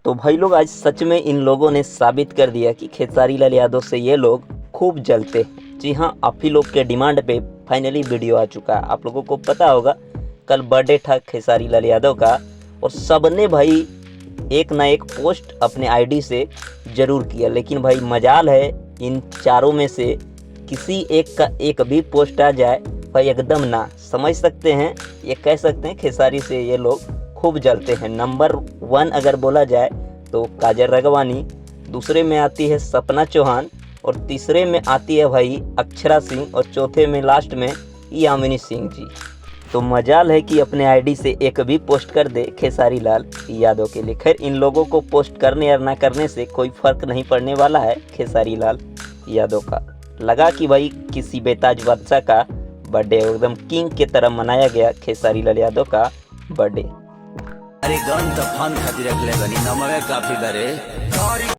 तो भाई लोग आज सच में इन लोगों ने साबित कर दिया कि खेसारी लाल यादव से ये लोग खूब जलते हैं। जी हाँ, आप ही लोग के डिमांड पे फाइनली वीडियो आ चुका है। आप लोगों को पता होगा कल बर्थडे था खेसारी लाल यादव का, और सबने भाई एक ना एक पोस्ट अपने आईडी से ज़रूर किया। लेकिन भाई मजाल है इन चारों में से किसी एक का एक भी पोस्ट आ जाए भाई एकदम ना, समझ सकते हैं, ये कह सकते हैं खेसारी से ये लोग खूब जलते हैं। नंबर 1 अगर बोला जाए तो काजल राघवानी, दूसरे में आती है सपना चौहान, और तीसरे में आती है भाई अक्षरा सिंह, और चौथे में लास्ट में यामिनी सिंह जी। तो मजाल है कि अपने आईडी से एक भी पोस्ट कर दे खेसारी लाल यादव के लिए। खैर इन लोगों को पोस्ट करने या ना करने से कोई फ़र्क नहीं पड़ने वाला है खेसारी लाल यादव का। लगा कि भाई किसी बेताज बादशाह का बर्थडे एकदम किंग की तरह मनाया गया खेसारी लाल यादव का बर्थडे। अरे गन तो फन खातिर रख ले बनी नमवे काफी करे।